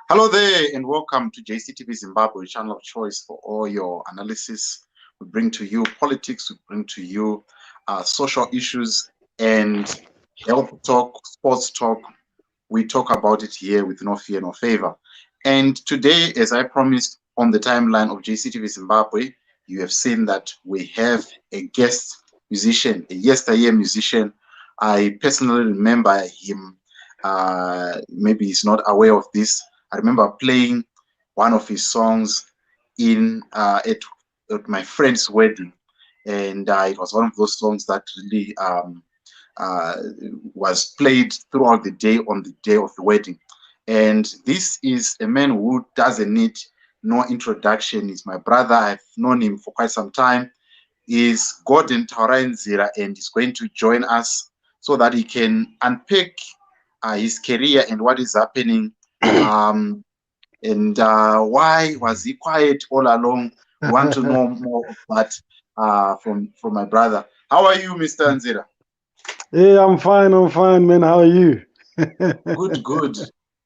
Hello there, and welcome to JCTV Zimbabwe, channel of choice for all your analysis. We bring to you politics, we bring to you social issues and health talk, sports talk. We talk about it here with no fear, no favor. And today, as I promised on the timeline of JCTV Zimbabwe, you have seen that we have a guest musician, a yesteryear musician. I personally remember him. Maybe he's not aware of this. I remember playing one of his songs at my friend's wedding, and it was one of those songs that really was played throughout the day on the day of the wedding. And this is a man who doesn't need no introduction. He's my brother. I've known him for quite some time. He's Gorden, Taurai, Nzira, and he's going to join us so that he can unpack his career and what is happening. And why was he quiet all along? We want to know more of that from my brother. How are you, Mr. Nzira? Hey, I'm fine, man. How are you? Good.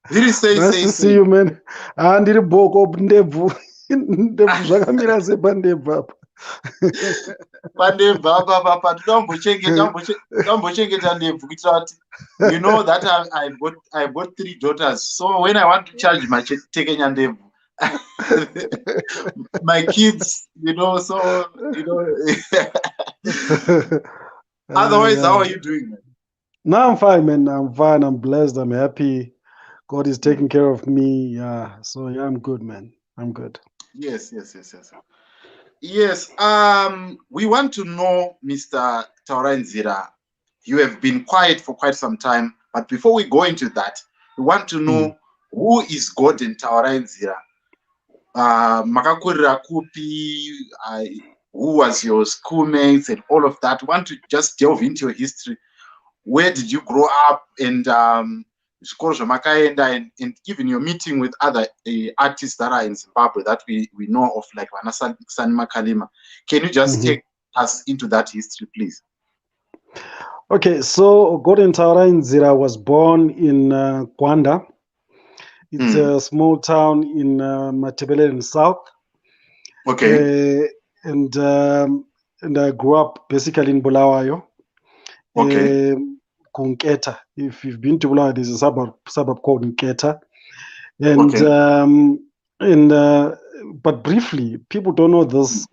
Did you say nice to see you, man. Andiri boko ndebvu zvakamira sepandebvu apa. Pandebvu apa papa tinombochengeta ndebvu kuitira kuti you know that I bought 3 daughters, so when I want to charge my tekenya ndebvu my kids, so otherwise how are you doing, man? No, I'm fine, man. I'm fine. I'm blessed. I'm happy. God is taking care of me. Yeah. So yeah, I'm good, man. I'm good. Yes. We want to know, Mr. Taurai Nzira. You have been quiet for quite some time, but before we go into that, we want to know who is Gorden Taurai Nzira. Makakurira kupi, who was your schoolmates and all of that. We want to just delve into your history. Where did you grow up, and even your meeting with other artists that are in Zimbabwe that we know of, like Sanima Kalima. Can you just take us into that history, please? Okay, so Gorden Taurai Nzira was born in Gwanda. It's a small town in Matebele in South. Okay. And I grew up basically in Bulawayo. Okay. Nketa. If you've been to Bulawayo, there's a suburb called Nketa. And but briefly, people don't know this.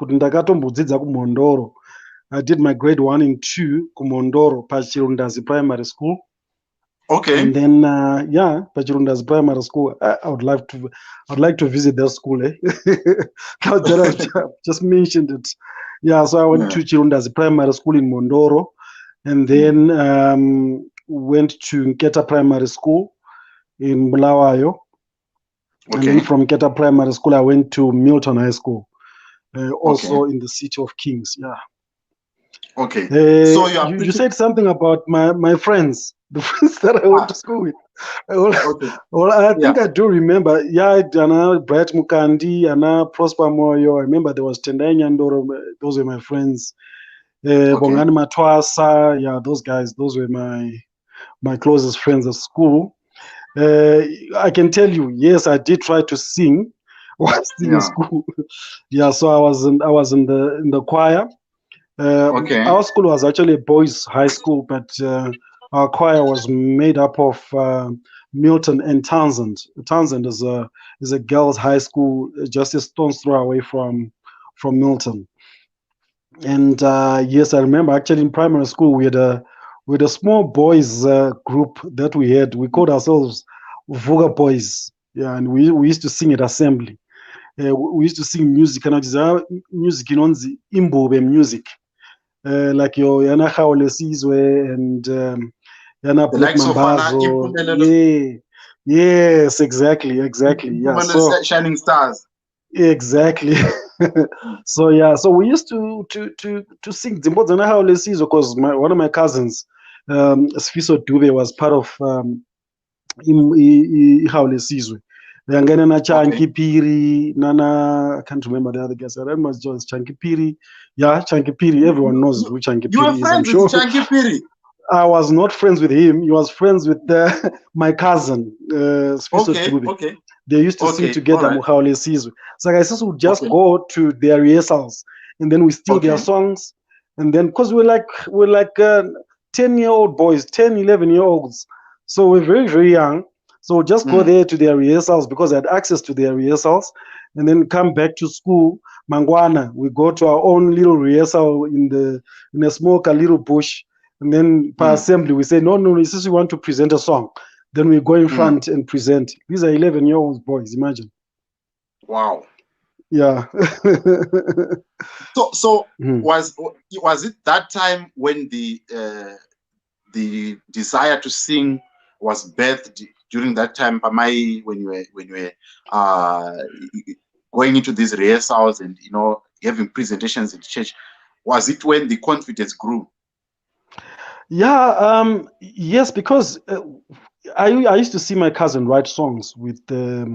I did my grade 1 and 2 Kumondoro, Pachirundazi Primary School. Okay. And then Pachirundazi Primary School. I would like to visit that school. I just mentioned it. Yeah, so I went to Chirundazi Primary School in Mondoro, and then went to Nketa Primary School in Bulawayo. Okay. And then from Nketa Primary School, I went to Milton High School, also in the City of Kings. Yeah. Okay. So you said something about my friends, the friends that I went to school with. I think I do remember. Yeah, Anna Bright Mukandi, Anna Prosper Moyo. I remember there was Tendai Nyandoro. Those were my friends. Bongani Matwasa. Yeah, those guys. Those were my closest friends at school. I can tell you, yes, I did try to sing while still in school. Yeah, so I was in the choir. Our school was actually a boys' high school, but our choir was made up of Milton and Townsend. Townsend is a girls' high school, just a stone's throw away from Milton. And yes, I remember actually in primary school we had a small boys group that we had. We called ourselves Vuga Boys. Yeah, and we used to sing at assembly. We used to sing music, and music Imbube music. Like your Yana Haolesizwe and Yana Black Mambazo. Yes, exactly. Yeah, so Shining Stars. Exactly. So we used to sing Zimbabwean Haolesizwe because one of my cousins, Sfiso Dube, was part of Haolesizwe. Yangana na Chanki Piri, Nana, I can't remember the other guys. I remember just Chanki Piri. Yeah, Chanki Piri. Everyone knows who Chanki Piri is. You were friends with Chanki Piri? I was not friends with him. He was friends with my cousin, Okay. They used to sing together, All right. so I guys would just go to their rehearsals, and then we steal their songs, and then because we're like 10-year-old boys, 10, 11-year-olds, so we're very, very young. So we'll just go there to their rehearsals because I had access to their rehearsals, and then come back to school. Mangwana, we go to our own little rehearsal in a smoke, a little bush, and then per assembly we say, no, since we want to present a song, then we go in front and present. These are 11-year-old boys, imagine. Wow. Yeah. So was it that time when the desire to sing was birthed during that time, Pamai, when you were going into these rehearsals and having presentations in church? Was it when the confidence grew? Yeah, yes, because I used to see my cousin write songs with the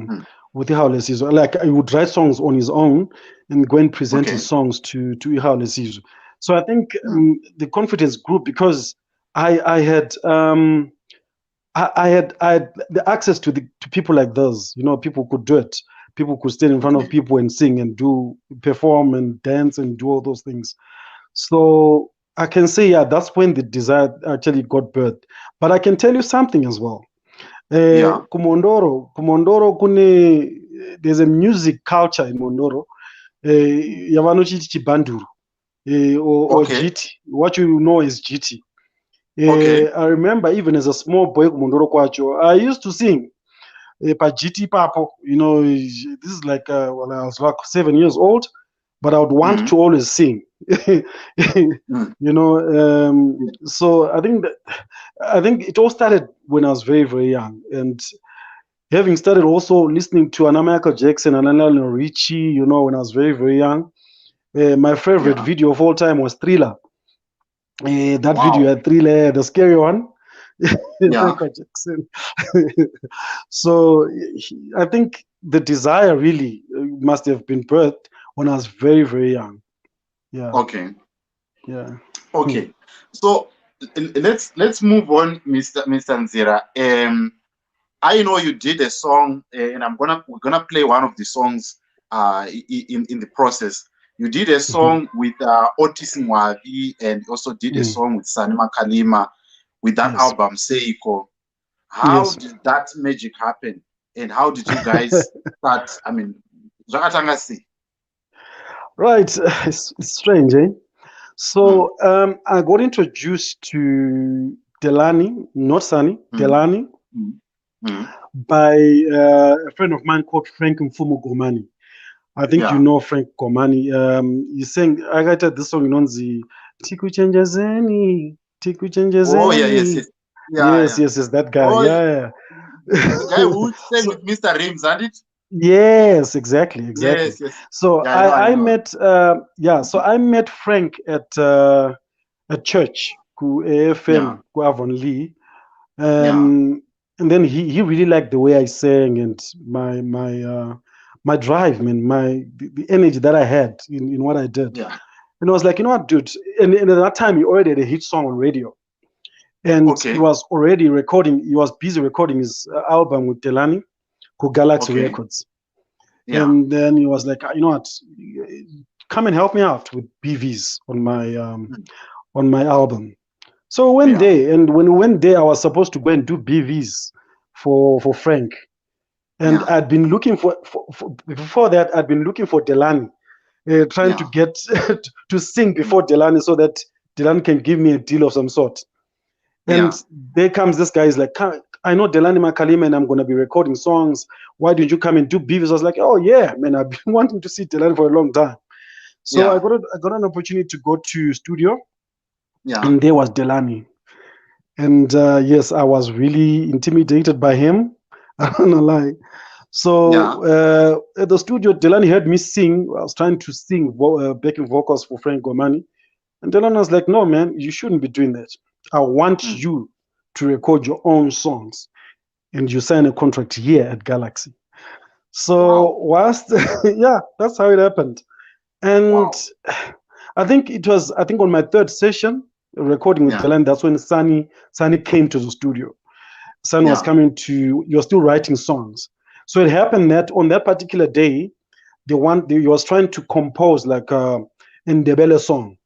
Ihaules. Like he would write songs on his own and go and present his songs to Ihaules. So I think the confidence grew because I had the access to people like those. People could do it. People could stand in front of people and sing and perform and dance and do all those things. So I can say, yeah, that's when the desire actually got birthed. But I can tell you something as well. Kumondoro, there's a music culture in Mondoro. Yavanochiti Chibanduru or GT. What you know is GT. I remember even as a small boy, Kumondoro Kwacho, I used to sing. Pa GT Papo, this is like when I was like 7 years old, but I would want to always sing. So I think it all started when I was very, very young, and having started also listening to Anna Michael Jackson and Lionel Richie, when I was very, very young. My favorite video of all time was Thriller. That video had Thriller, the scary one. Michael Jackson. So I think the desire really must have been birthed when I was very, very young. Yeah. Okay. Yeah. Okay. So let's move on, Mr. Nzira. I know you did a song, and we're gonna play one of the songs in the process. You did a song with Otis Mwavi, and also did a song with Sanima Kalima with that album Seiko. How did that magic happen, and how did you guys start? I mean, right, it's strange, eh? So I got introduced to Delani, not Sunny, Delani, by a friend of mine called Frank Mfumo Gomani. I think you know Frank Gomani. He sang, I got this song, Nonzi, Tiku Chenjazeni, Tiku Chenjazeni. Oh, Yes, that guy. Oh, yeah. The guy who sang with Mr. Rims, and it? Yes, exactly. Yes. So I met I met Frank at church, ku AFM, ku Avon Lee. And then he really liked the way I sang and my drive, man, the energy that I had in what I did. Yeah. And I was like, you know what, dude? And at that time, he already had a hit song on radio. And he was already recording, he was busy recording his album with Delani, called Galaxy Records. Yeah. And then he was like, you know what, come and help me out with BVs on my album. So we went there, and when we went there, I was supposed to go and do BVs for Frank. And I'd been looking for before that, I'd been looking for Delani, trying to get to sing before Delani so that Delani can give me a deal of some sort. And there comes this guy, he's like, I know Delani Makalima and I'm going to be recording songs. Why didn't you come and do BVs? I was like, oh yeah, man, I've been wanting to see Delani for a long time. So I got an opportunity to go to studio. And there was Delani. And yes, I was really intimidated by him. I don't know, lie. So at the studio, Delani heard me sing. I was trying to sing backing vocals for Frank Gomani. And Delani was like, no, man, you shouldn't be doing that. I want you to record your own songs. And you sign a contract here at Galaxy. So that's how it happened. And I think on my third session, recording with Delan. That's when Sunny came to the studio. Sunny was coming to. You're still writing songs. So it happened that on that particular day, he was trying to compose like a Ndebele song.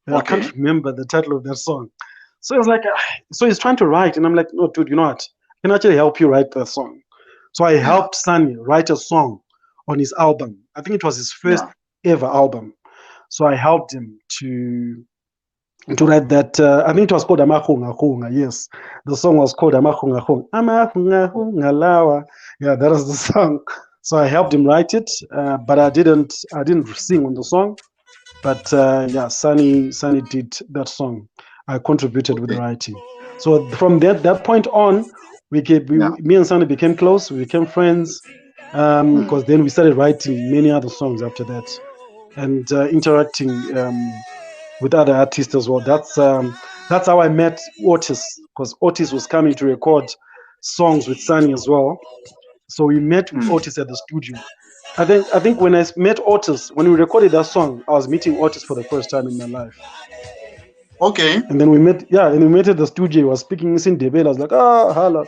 I can't remember the title of that song. So it was like, so he's trying to write, and I'm like, no, dude, you know what? I can actually help you write that song. So I helped Sunny write a song on his album. I think it was his first ever album. So I helped him to write that. I think it was called Amahunga Hunga. Yes, the song was called Amahunga Hunga. Amahunga Hunga Lawa. Yeah, that was the song. So I helped him write it, but I didn't sing on the song. But Sunny did that song. I contributed with the writing. So from that point on, me and Sunny became close. We became friends because then we started writing many other songs after that, and interacting with other artists as well. That's how I met Otis, because Otis was coming to record songs with Sunny as well. So we met with Otis at the studio. I think when I met Otis, when we recorded that song, I was meeting Otis for the first time in my life. Okay. And then we met at the studio. He was speaking in Ndebele. I was like, hello.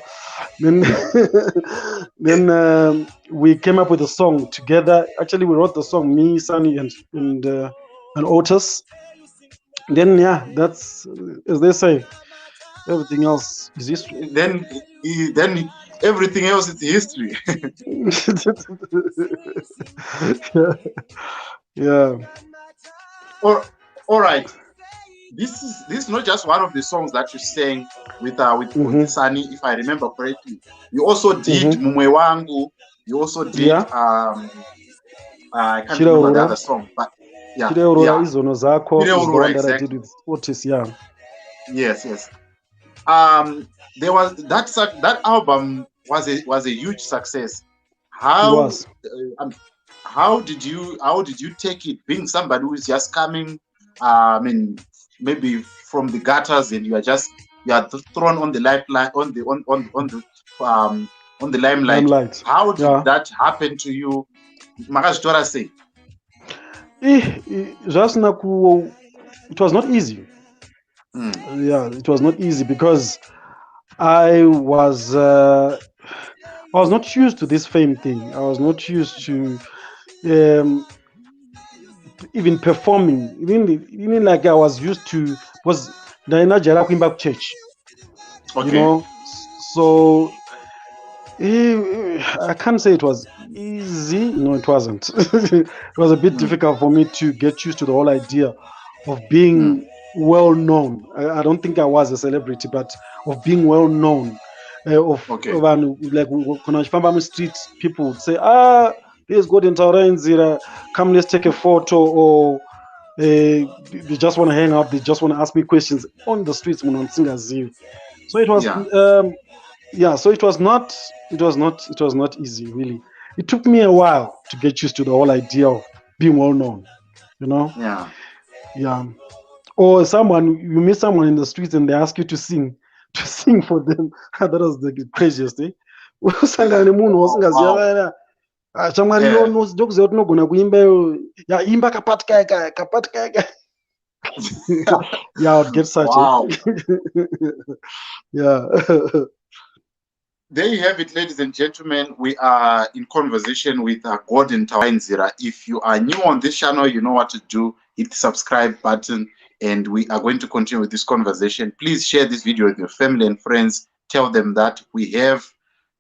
Then we came up with a song together. Actually, we wrote the song, me, Sunny, and Otis. Then that's, as they say, everything else is history. Then everything else is history. Yeah. All right. This is not just one of the songs that you sang with Sunny, if I remember correctly. You also did Mumwe Wangu. You also did I can't remember the other song, but Izono Zako is the one that exactly. I did with Otis. Yes. There was that album was a huge success. How did you take it, being somebody who is just coming? I mean, maybe from the gutters, and you are thrown on the limelight, on the limelight. How did that happen to you? Makazvitora sei? It was not easy. It was not easy because I was not used to this fame thing. I was not used to even performing. Even like I was used to was Diana Jara Quimba Church. Okay. You know, so I can't say it was easy. No, it wasn't. It was a bit difficult for me to get used to the whole idea of being well known. I don't think I was a celebrity, but of being well known. Like when I found on the street, people would say, here's Gorden, Taurai, Nzira, come, let's take a photo, or they just want to hang out, they just want to ask me questions on the streets. So it was so it was not easy, really. It took me a while to get used to the whole idea of being well known, you know. Or you meet someone in the streets and they ask you to sing for them. That was the craziest thing. I would get such There you have it, ladies and gentlemen. We are in conversation with Gorden Taurai Nzira. If you are new on this channel, you know what to do. Hit the subscribe button, and we are going to continue with this conversation. Please share this video with your family and friends. Tell them that we have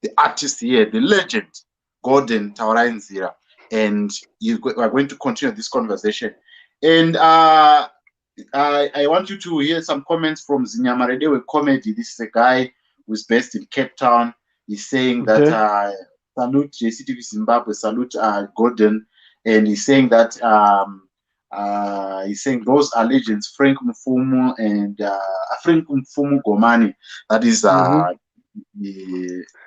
the artist here, the legend, Gorden Taurai Nzira, and we are going to continue this conversation. And I want you to hear some comments from Zinyamaredewe Comedy. This is a guy who's based in Cape Town. He's saying that salute JCTV Zimbabwe, salute Gorden, and he's saying that those are legends, Frank Mfumu and Frank Mfumu Gomani. That is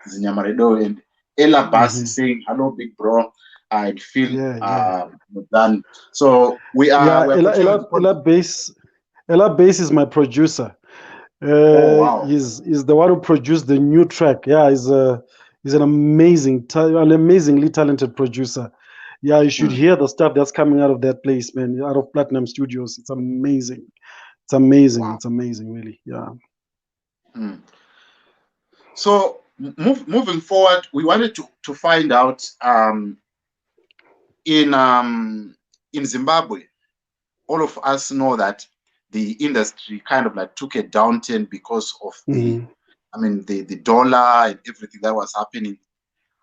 Zinyamaredo, and Ella Bass is saying, hello, big bro. I feel done. So we are. Ella Bass is my producer. He's the one who produced the new track. He's an amazingly talented producer. You should hear the stuff that's coming out of that place, man, out of Platinum Studios. It's amazing. It's amazing. Wow. It's amazing, really. Yeah. So moving forward, we wanted to find out in Zimbabwe, all of us know that the industry kind of like took a downturn because of the dollar and everything that was happening.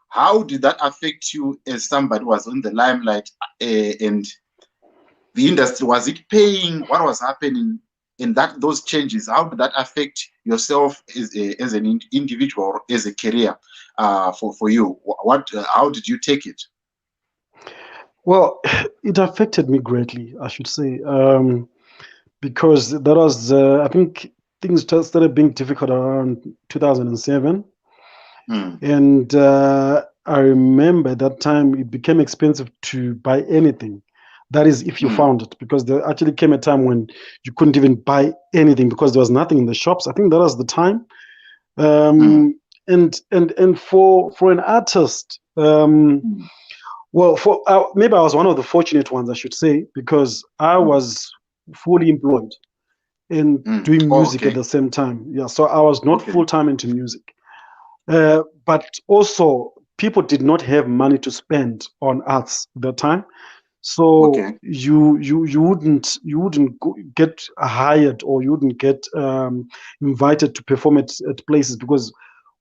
How did that affect you as somebody who was on the limelight and the industry? Was it paying? What was happening in those changes? How did that affect yourself as an individual or as a career for you? How did you take it? Well, it affected me greatly, I should say, because that was, I think things started being difficult around 2007. And I remember that time it became expensive to buy anything. That is, if you found it, because there actually came a time when you couldn't even buy anything because there was nothing in the shops. I think that was the time. And for an artist, well, for maybe I was one of the fortunate ones, I should say, because I was fully employed in doing music at the same time. Yeah, so I was not full time into music. But also, people did not have money to spend on arts at that time, so you wouldn't get hired, or you wouldn't get invited to perform at places because,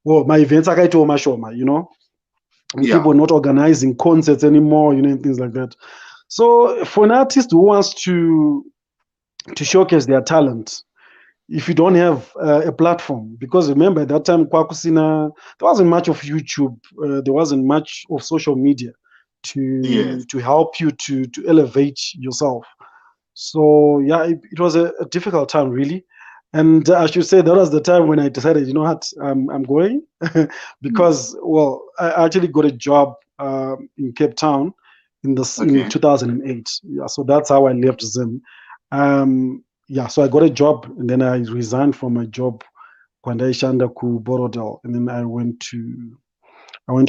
well, my events are kind of mashoma, you know, and people are not organizing concerts anymore, you know, and things like that. So for an artist who wants to showcase their talent, if you don't have a platform, because remember at that time there wasn't much of YouTube, there wasn't much of social media to help you to elevate yourself. So yeah, it was a difficult time, really. And I should say that was the time when I decided, you know what, I'm going because, well, I actually got a job in Cape Town in 2008. Yeah, so that's how I left Zim. Yeah, so I got a job and then I resigned from my job Kwandaishanda ku Borodale, and then I went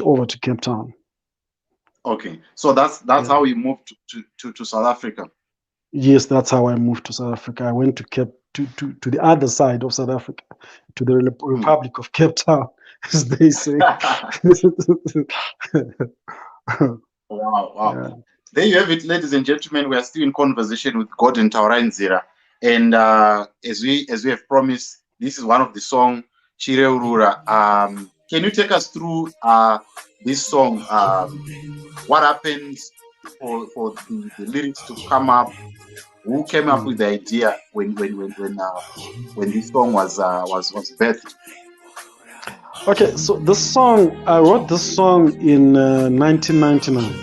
over to Cape Town. Okay, so that's how you moved to South Africa. Yes, that's how I moved to South Africa. I went to the other side of South Africa, to the Republic of Cape Town, as they say. Wow. Yeah. There you have it, ladies and gentlemen. We are still in conversation with Gorden, Taurai, Nzira. And as we have promised, this is one of the song, Chire Urura. Can you take us through this song? What happens for the lyrics to come up? Who came up with the idea when this song was birthed? Okay, so this song, I wrote this song in 1999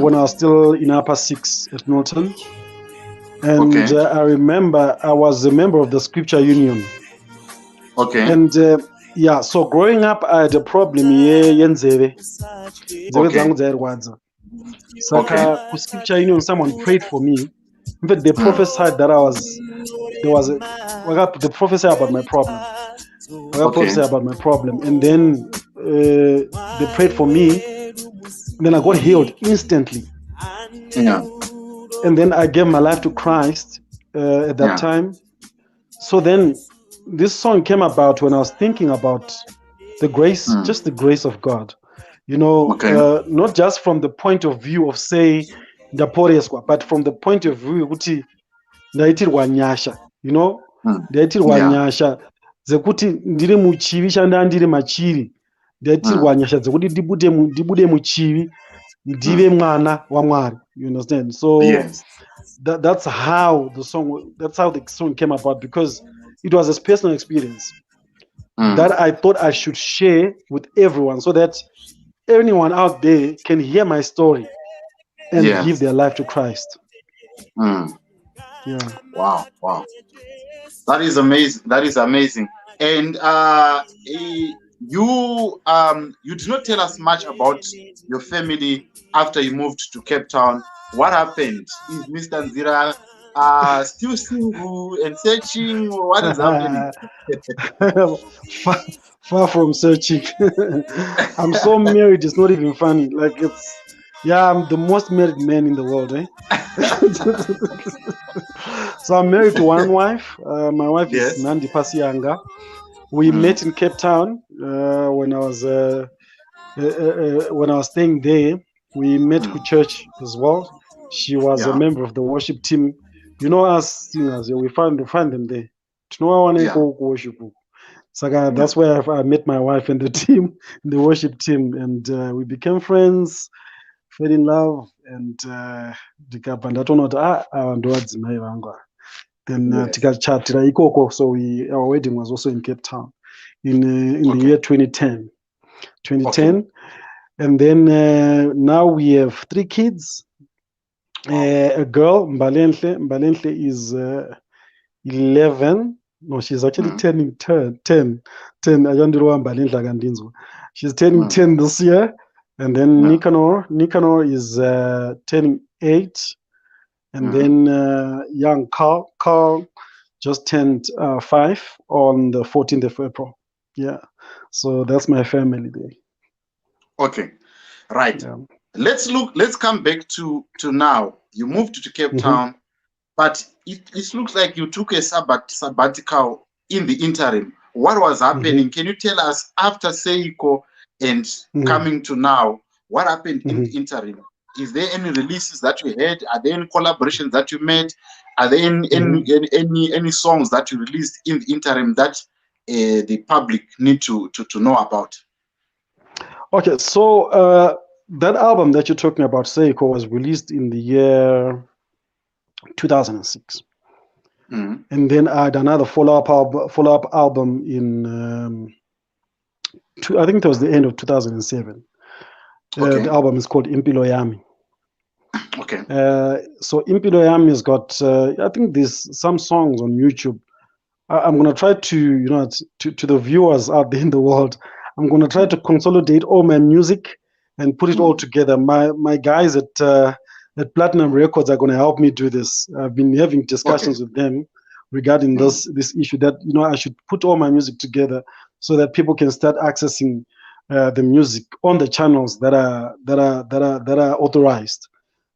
when I was still in Upper 6 at Milton. And I remember I was a member of the Scripture Union. Okay. And yeah, so growing up, I had a problem Nzeve zangu dzairwadza. Saka ku Scripture Union, someone prayed for me. In fact, they prophesied that they prophesied about my problem. Prophesied about my problem, and then they prayed for me. Then I got healed instantly. Yeah. And then I gave my life to Christ at that time. So then this song came about when I was thinking about the grace, just the grace of God. You know, not just from the point of view of, say, ndaporeswa, but from the point of view kuti ndaitirwa nyasha, you know, ndaitirwa nyasha dzekuti ndiri muchivi chandandiri machiri, ndaitirwa nyasha dzekuti ndibude muchivi ndive mwana waMwari. You understand? So that's how the song came about, because it was a personal experience that I thought I should share with everyone, so that anyone out there can hear my story and give their life to Christ. Yeah. Wow. That is amazing. And you did not tell us much about your family after you moved to Cape Town. What happened? Is Mr. Nzira still single and searching? What is happening? Far from searching. I'm so married, it's not even funny. Like, Yeah, I'm the most married man in the world, eh? So I'm married to one wife. My wife is Yes. Nandi Pasianga. We Mm. met in Cape Town when I was staying there. We met Mm. ku church as well. She was a Yeah. member of the worship team. You know us singers, yeah, we find them there. You know, I want to Yeah. go worship. So Yeah. that's where I met my wife and the team, the worship team, and we became friends, fell in love, and ndikabva ndatoona kuti ava ndo vadzimai vangu ava. Then Yes. tikachatira ikoko, so our wedding was also in Cape Town in the Okay. year 2010. Okay. 2010, and then now we have 3 kids. Wow. A girl, Mbalenhle. Mbalenhle is 11. No, she's actually Mm. turning 10. Ayandirowa Mbalenhle akandinzwa. She's turning Mm. 10 this year. And then Yeah. Nicanor is turning 8. And Mm. then young Carl just turned 5 on the 14th of April. Yeah. So that's my family there. Okay. Right. Yeah. Let's come back to now. You moved to Cape Town, but it looks like you took a sabbatical in the interim. What was happening? Can you tell us after Seiko and coming to now, what happened in the interim? Is there any releases that you had? Are there any collaborations that you made? Are there any songs that you released in the interim that the public need to know about? Okay, so that album that you're talking about, Seiko, was released in the year 2006. Mm. And then I had another follow-up album in, I think it was the end of 2007. Okay. The album is called Impilo Yami. Okay. So Impilo Yami has got, I think there's some songs on YouTube. I'm going to try to, to the viewers out there in the world, I'm going to try to consolidate all my music and put it all together. My guys at Platinum Records are going to help me do this. I've been having discussions with them regarding this issue that I should put all my music together so that people can start accessing the music on the channels that are authorized.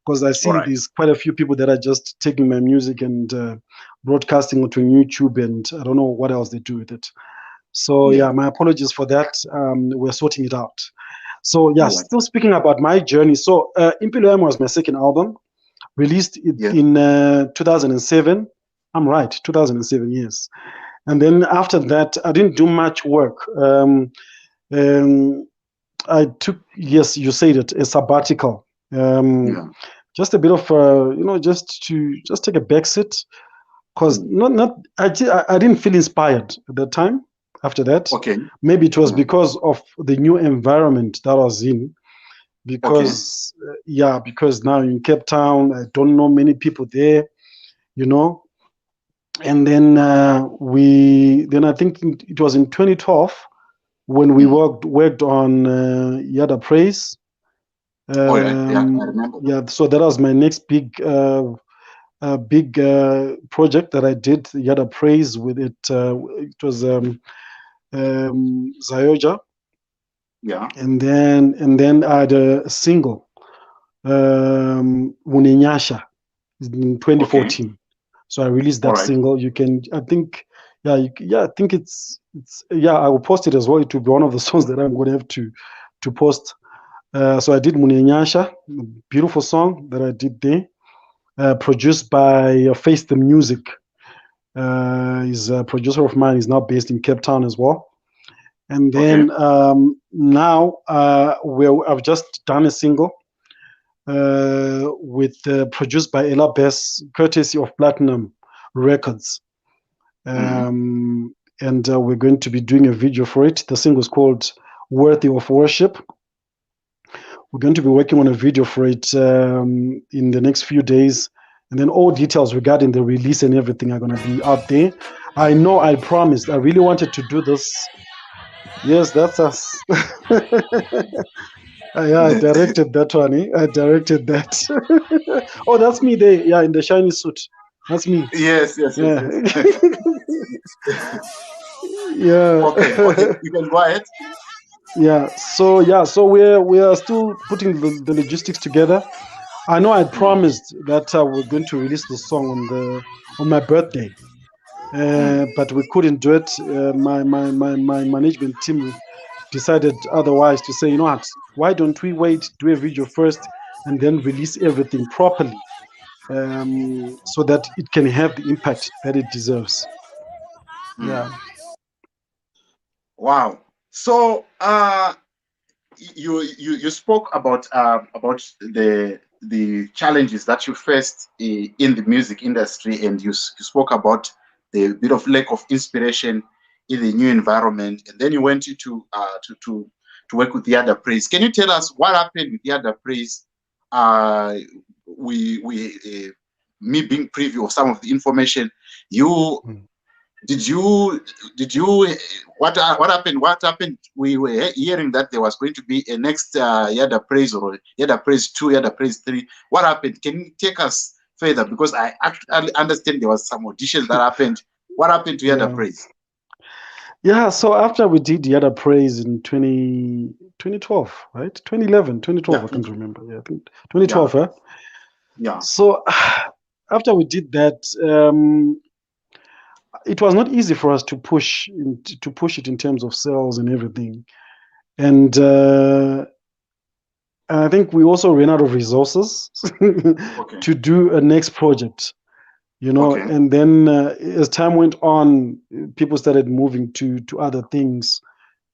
Because I see there's quite a few people that are just taking my music and broadcasting it on YouTube, and I don't know what else they do with it. So yeah, my apologies for that. We're sorting it out. So yeah, still speaking about my journey. So Impilo Yami was my second album, released in 2007. I'm right, 2007, yes. And then after that, I didn't do much work. I took, yes, you said it, a sabbatical. Just a bit of, just take a back sit, because I didn't feel inspired at that time. After that, maybe it was because of the new environment that I was in. Because because now in Cape Town, I don't know many people there, And then I think it was in 2012 when we worked on Yada Praise. I remember. Yeah, so that was my next big project that I did. Yada Praise with it. It was Zayoja. Yeah. And then I had a single, Muninyasha, in 2014. So I released that single. You can, I think, I think it's I will post it as well. It will be one of the songs that I'm going to have to post. So I did Muninyasha, beautiful song that I did there, produced by Face the Music. He's a producer of mine. He's now based in Cape Town as well. And then now I've just done a single produced by Ella Bess, courtesy of Platinum Records. And we're going to be doing a video for it. The single is called Worthy of Worship. We're going to be working on a video for it in the next few days. And then all details regarding the release and everything are going to be out there. I know I promised. I really wanted to do this. Yes, that's us. I directed that one. I directed that. Oh, that's me there. Yeah, in the shiny suit. That's me. Yes. Yeah. Okay, you can go ahead. Yeah. So we are still putting the logistics together. I know I Mm, promised that we're going to release the song on my birthday, mm, but we couldn't do it. My management team decided otherwise to say, you know what? Why don't we wait, do a video first, and then release everything properly, so that it can have the impact that it deserves. mm. Yeah. Wow. So you spoke about the challenges that you faced in the music industry, and you spoke about the bit of lack of inspiration in the new environment, and then you went into to work with the other praise. Can you tell us what happened with the other praise? Uh, we me being preview of some of the information, you Mm. did you did you what happened? What happened? We were hearing that there was going to be a next Yada Praise or Yada Praise 2, Yada Praise 3. What happened? Can you take us further? Because I actually understand there was some auditions that happened. What happened to Yada Yeah. Praise? Yeah. So after we did the other praise in 2012, right? 2011, 2012, Yeah, I can't remember. Yeah, I think yeah, 2012, huh? yeah. So after we did that, it was not easy for us to push it in terms of sales and everything. And I think we also ran out of resources Okay, to do a next project, okay. and then as time went on, people started moving to other things,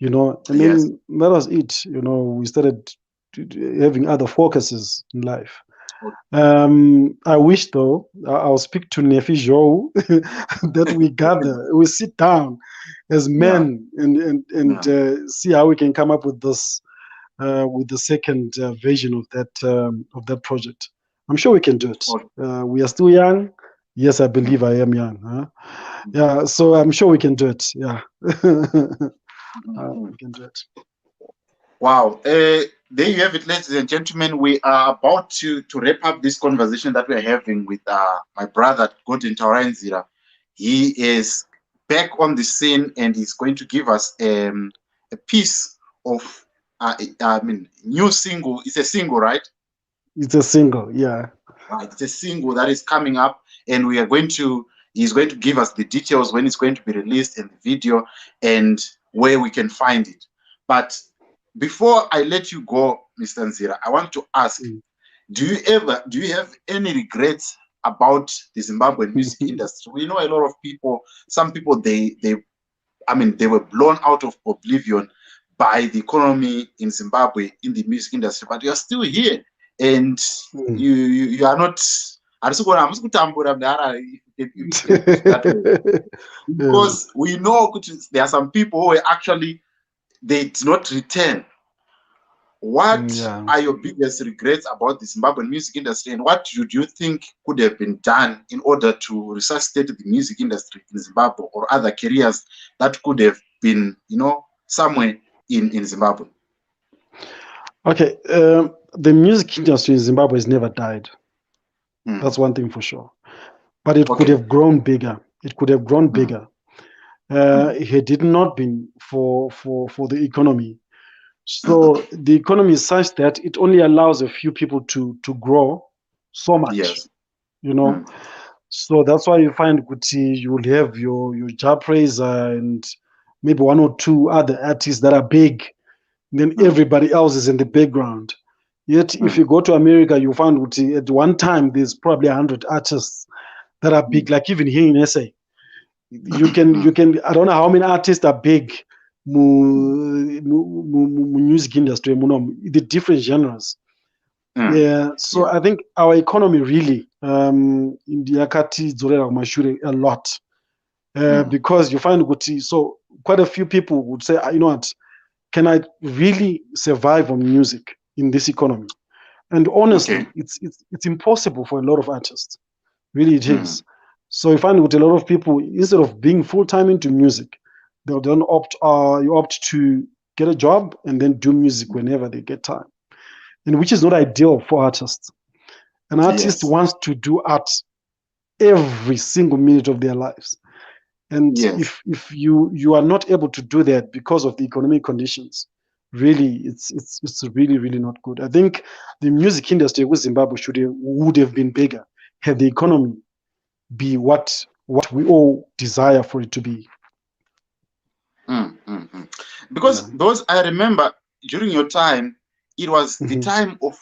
and Yes. then that was it. We started having other focuses in life. I wish, though, I'll speak to Nefi Joe that we gather, we sit down as Yeah, men and yeah. see how we can come up with this, with the second version of that project. I'm sure we can do it. Okay. We are still young. Yes, I believe Mm, I am young. Huh? mm, Yeah, so I'm sure we can do it. Yeah, mm, mm. we can do it. Wow. There you have it, ladies and gentlemen. We are about to wrap up this conversation that we're having with my brother, Gorden Taurai. He is back on the scene and he's going to give us a piece of, new single. It's a single, right? It's a single. Yeah. Right. It's a single that is coming up, and he's going to give us the details when it's going to be released and the video and where we can find it. But before I let you go, Mr. Nzira, I want to ask, Mm. do you have any regrets about the Zimbabwean music industry? We know a lot of people, some people they were blown out of oblivion by the economy in Zimbabwe in the music industry, but you are still here, and Mm. you are not. Hamusi kutambura mudhara, if you can put it that way, Yeah. because we know there are some people who were actually they did not return. What Yeah. are your biggest regrets about the Zimbabwean music industry, and what do you think could have been done in order to resuscitate the music industry in Zimbabwe, or other careers that could have been, somewhere in Zimbabwe? Okay. The music industry in Zimbabwe has never died. Hmm. That's one thing for sure. But it could Okay. have grown bigger. It could have grown Hmm. bigger. Hmm. Had it not been for the economy. Hmm. So the economy is such that it only allows a few people to grow so much, Yes. you know. Hmm. So that's why you find Kuti, you will have your job praiser and maybe one or two other artists that are big. Then Hmm. everybody else is in the background. Yet if Hmm. you go to America, you find Kuti, at one time there's probably 100 artists that are Hmm. big. Like even here in SA, Hmm. you can I don't know how many artists are big music industry, the different genres. Hmm. Yeah, so Yeah. I think our economy really yakati dzorera kumashure a lot, Hmm. because you find kuti, so quite a few people would say, you know what, can I really survive on music in this economy? And Okay. honestly, it's impossible for a lot of artists. Really, it Hmm. is. So you find with a lot of people, instead of being full time into music, they'll then you opt to get a job and then do music whenever they get time, and which is not ideal for artists. An artist Yes. wants to do art every single minute of their lives, and Yes. if you are not able to do that because of the economic conditions, really, it's really, really not good. I think the music industry with Zimbabwe would have been bigger had the economy be what we all desire for it to be. Because I remember during your time, it was the time of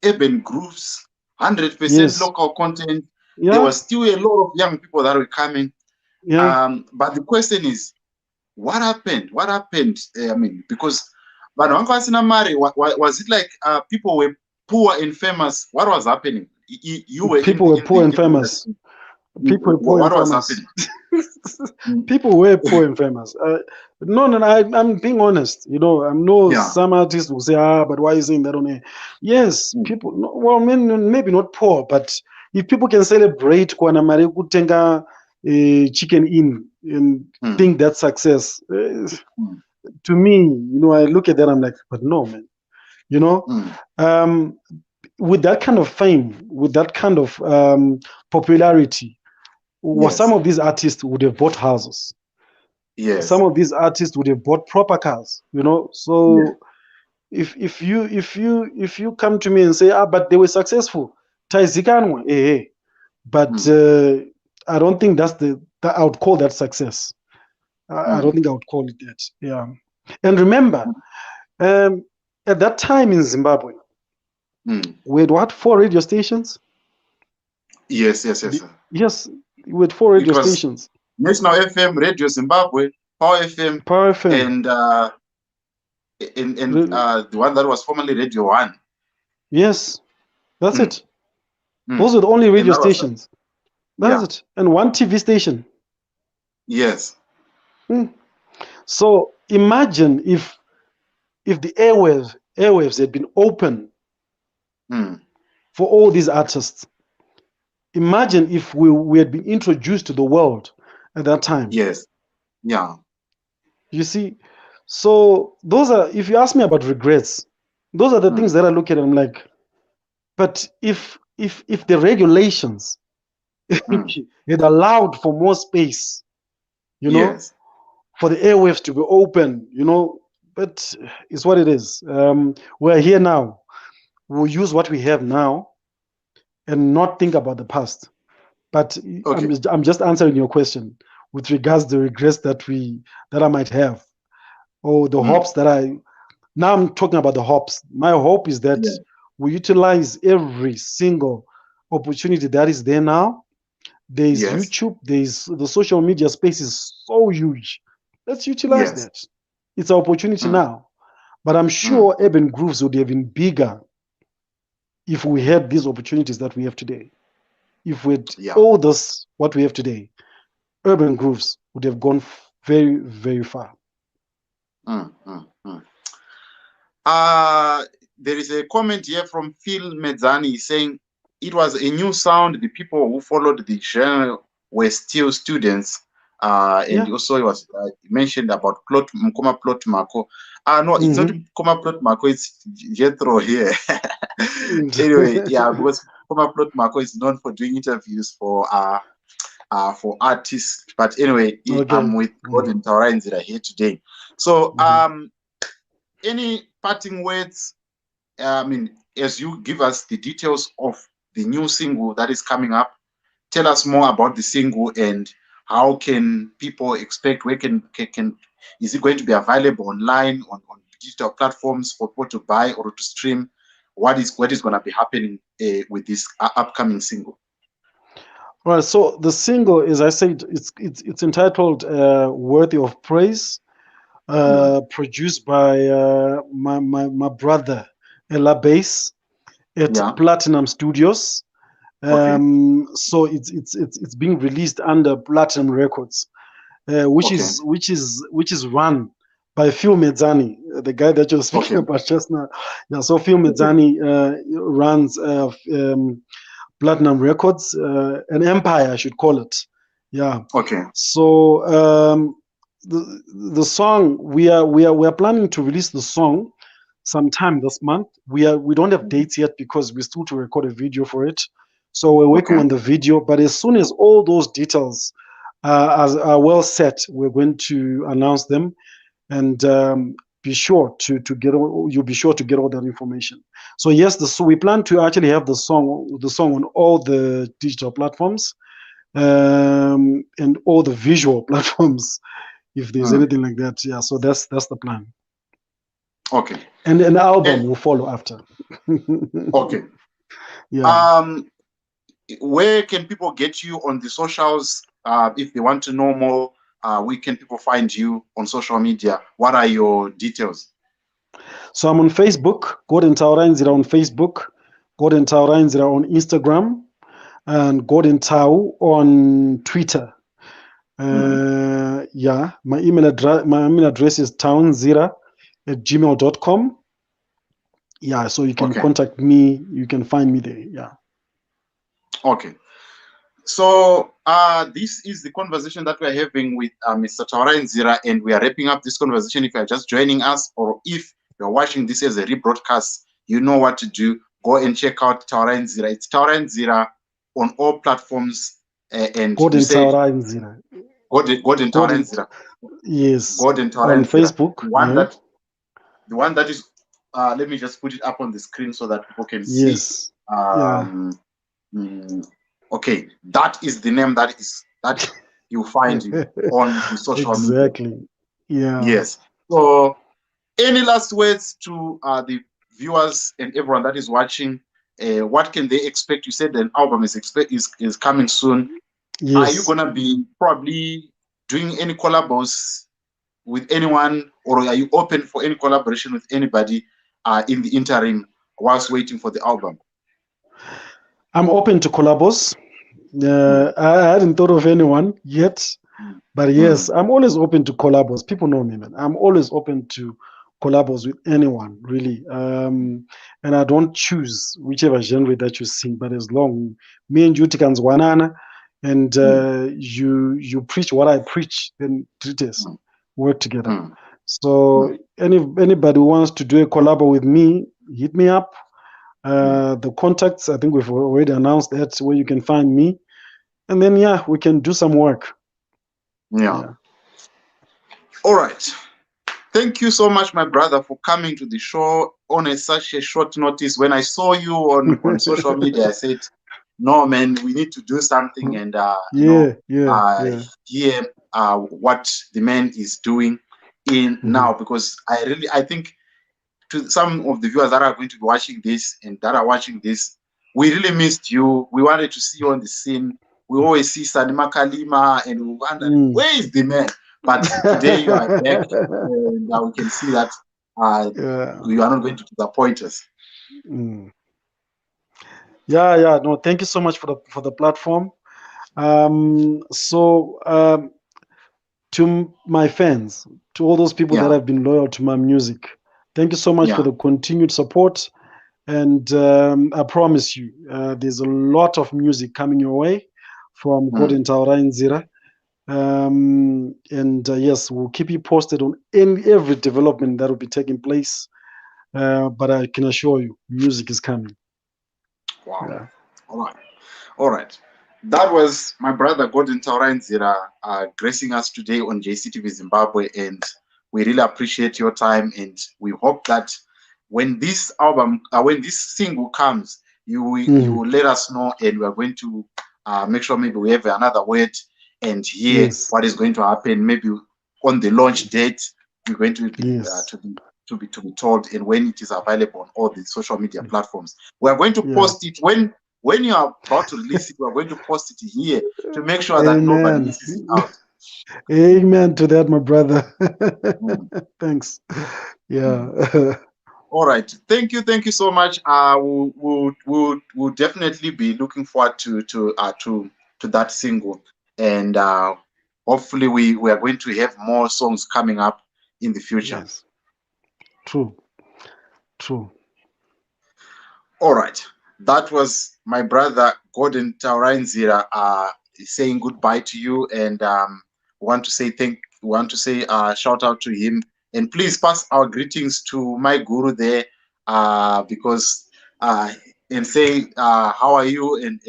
urban grooves, 100% local content. There was still a lot of young people that were coming. But the question is, what happened? What happened? I mean, because was it like people were poor and famous? What was happening? You were people were poor and famous. People were poor and famous. People were poor and famous. No, I'm being honest. You know, I know some artists will say, but why are you saying that on air? Yes, people. Well, maybe not poor, but if people can celebrate Kwana Mare Kutenga chicken in and think that's success, to me, you know, I look at that, I'm like, but no, man. You know, with that kind of fame, with that kind of popularity, some of these artists would have bought houses. Yes. Some of these artists would have bought proper cars, you know. So if you come to me and say, but they were successful, but I don't think that I would call that success. I don't think I would call it that. Yeah. And remember, at that time in Zimbabwe, we had 4 radio stations? Yes. Yes, we had 4 radio stations. National FM, Radio Zimbabwe, Power FM, and the one that was formerly Radio 1. Yes, that's it. Those are the only radio stations. That's it. And 1 TV station. Yes. So imagine if the airwaves had been open for all these artists. Imagine if we had been introduced to the world at that time. Yes. Yeah. You see, so those are, if you ask me about regrets, those are the things that I look at and I'm like, but if the regulations had allowed for more space, you know, for the airwaves to be open, you know, but it's what it is. We're here now. We'll use what we have now and not think about the past. But I'm just answering your question with regards to the regrets that I might have, or the hopes that now I'm talking about the hopes. My hope is that we utilize every single opportunity that is there now. There's YouTube, there's the social media space is so huge. Let's utilize that. It's an opportunity now. But I'm sure urban grooves would have been bigger if we had these opportunities that we have today. If we had all this, what we have today, urban grooves would have gone very, very far. There is a comment here from Phil Medzani saying it was a new sound. The people who followed the genre were still students. And also it was mentioned about Mkoma Plot Marco. No, it's not Mkoma Plot Marco, it's Jethro here. Anyway, because Mkoma Plot Marco is known for doing interviews for artists. But anyway, I'm with Gorden, Taurai, and Nzira here today. So any parting words, I mean, as you give us the details of the new single that is coming up, tell us more about the single and how can people expect, where can is it going to be available online on digital platforms for people to buy or to stream? What is going to be happening with this upcoming single? All right, so the single, as I said, it's entitled "Worthy of Praise," produced by my brother Ella Bass at Platinum Studios. So it's being released under Platinum Records, which is run by Phil Medzani, the guy that you're speaking about just now. Yeah, so Phil Medzani runs Platinum Records, an empire, I should call it. Yeah. Okay. So the song we are planning to release the song sometime this month. We don't have dates yet because we still to record a video for it. So we're working on the video, but as soon as all those details are well set, we're going to announce them. And be sure to get all, you'll be sure to get all that information. So yes, so we plan to actually have the song on all the digital platforms, and all the visual platforms, if there's anything like that. Yeah, so that's the plan. Okay. And an album will follow after. Okay. Yeah. Where can people get you on the socials if they want to know more? Where can people find you on social media? What are your details? So I'm on Facebook, Gorden Taurai Nzira on Facebook, Gorden Taurai Nzira on Instagram, and Gorden Tau on Twitter. Yeah, my email address is townzira@gmail.com. Yeah, so you can contact me. You can find me there. Yeah. Okay. So this is the conversation that we're having with Mr. Taurai Nzira, and we are wrapping up this conversation. If you're just joining us, or if you're watching this as a rebroadcast, you know what to do. Go and check out Taurai Nzira. It's Taurai Nzira on all platforms. And Gorden you say Taurai Nzira. Gorden Taurai Nzira. Yes. Gorden Taurai on Nzira. Facebook. The one that is. Let me just put it up on the screen so that people can see. Yes. Okay, that is the name that you find on the social media. Exactly. Yeah. Yes. So, any last words to the viewers and everyone that is watching? What can they expect? You said an album is coming soon. Yes. Are you gonna be probably doing any collabos with anyone, or are you open for any collaboration with anybody in the interim whilst waiting for the album? I'm open to collabos. I hadn't thought of anyone yet, but yes, I'm always open to collabos. People know me, man. I'm always open to collabos with anyone, really. And I don't choose whichever genre that you sing, but as long me and you can zwanana, and you preach what I preach, then treat us, work together. So anybody who wants to do a collabo with me, hit me up. The contacts, I think we've already announced that, where you can find me, and then yeah, we can do some work. Yeah. All right. Thank you so much, my brother, for coming to the show on such a short notice. When I saw you on social media, I said, no, man, we need to do something and hear what the man is doing now, because I think to some of the viewers that are going to be watching this and that are watching this, we really missed you. We wanted to see you on the scene. We always see Sanima Kalima and we wonder, where is the man? But today you are back, and now we can see that you are not going to disappoint us. Yeah. No, thank you so much for the platform. To my fans, to all those people that have been loyal to my music, thank you so much for the continued support. And I promise you, there's a lot of music coming your way from Gorden Taurai Nzira. And yes, we'll keep you posted on every development that will be taking place. But I can assure you, music is coming. Wow. Yeah. All right. That was my brother Gorden Taurai Nzira gracing us today on JCTV Zimbabwe, and we really appreciate your time, and we hope that when this single comes, you will let us know, and we are going to make sure maybe we have another word and hear what is going to happen. Maybe on the launch date, we're going to be to be told, and when it is available on all the social media platforms. We are going to post it when you are about to release it. We are going to post it here to make sure that nobody misses it out. Amen to that, my brother. Thanks. Yeah. All right. Thank you so much. We'll definitely be looking forward to that single, and hopefully we are going to have more songs coming up in the future. Yes. True. All right. That was my brother Gorden Taurai Nzira saying goodbye to you, and want to say shout out to him, and please pass our greetings to my guru there, because and say how are you and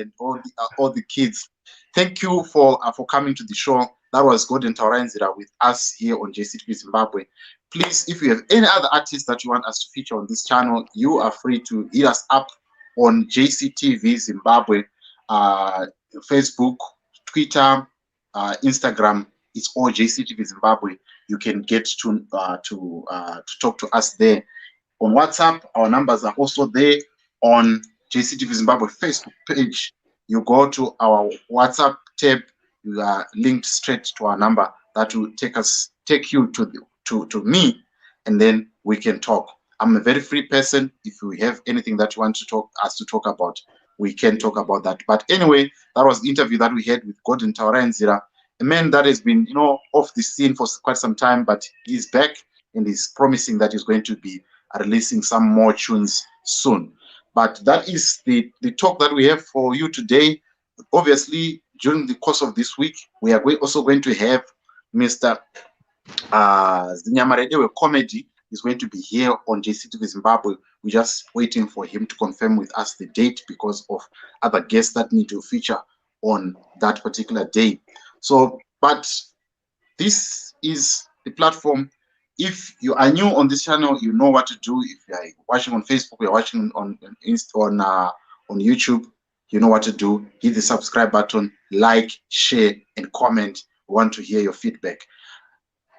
all the kids. Thank you for coming to the show. That was Gorden Taurai Nzira with us here on JCTV Zimbabwe. please, if you have any other artists that you want us to feature on this channel, you are free to hit us up on JCTV Zimbabwe, Facebook, Twitter, Instagram. It's all JCTV Zimbabwe. You can get to talk to us there. On WhatsApp, our numbers are also there. On JCTV Zimbabwe Facebook page, you go to our WhatsApp tab. You are linked straight to our number. That will take you to me, and then we can talk. I'm a very free person. If you have anything that you want to talk about, we can talk about that. But anyway, that was the interview that we had with Gorden, Taurai, and Nzira, a man that has been, off the scene for quite some time, but he's back and he's promising that he's going to be releasing some more tunes soon. But that is the talk that we have for you today. Obviously, during the course of this week, we are also going to have Mr. Zinyamaredewe Comedy is going to be here on JCTV Zimbabwe. We're just waiting for him to confirm with us the date because of other guests that need to feature on that particular day. So, but this is the platform. If you are new on this channel, you know what to do. If you are watching on Facebook, you're watching on YouTube, you know what to do. Hit the subscribe button, like, share, and comment. We want to hear your feedback.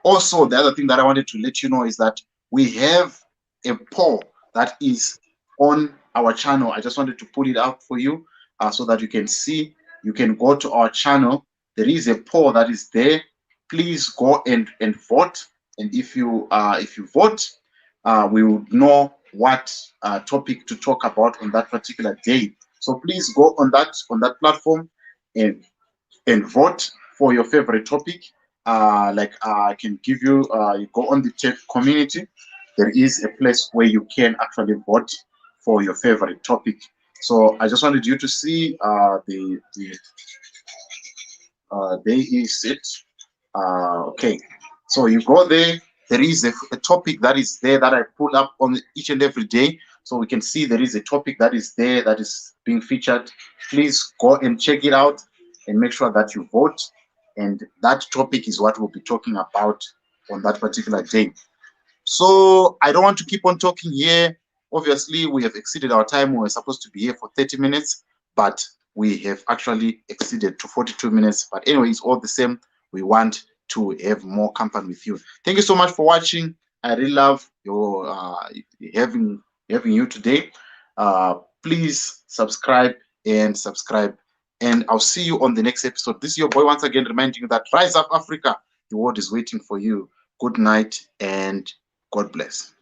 Also, the other thing that I wanted to let you know is that we have a poll that is on our channel. I just wanted to put it out for you so that you can see. You can go to our channel. There is a poll that is there. Please go and vote. And if you vote, we will know what topic to talk about on that particular day. So please go on that platform and vote for your favorite topic. I can give you, you go on the tech community. There is a place where you can actually vote for your favorite topic. So I just wanted you to see there is it. Okay, so you go there. There is a topic that is there that I pull up on each and every day, so we can see there is a topic that is there that is being featured. Please go and check it out and make sure that you vote. And that topic is what we'll be talking about on that particular day. So I don't want to keep on talking here. Obviously, we have exceeded our time. We were supposed to be here for 30 minutes, but we have actually exceeded to 42 minutes. But anyway, it's all the same. We want to have more company with you. Thank you so much for watching. I really love your having you today. Please subscribe, and I'll see you on the next episode. This is your boy once again reminding you that rise up, Africa. The world is waiting for you. Good night and God bless.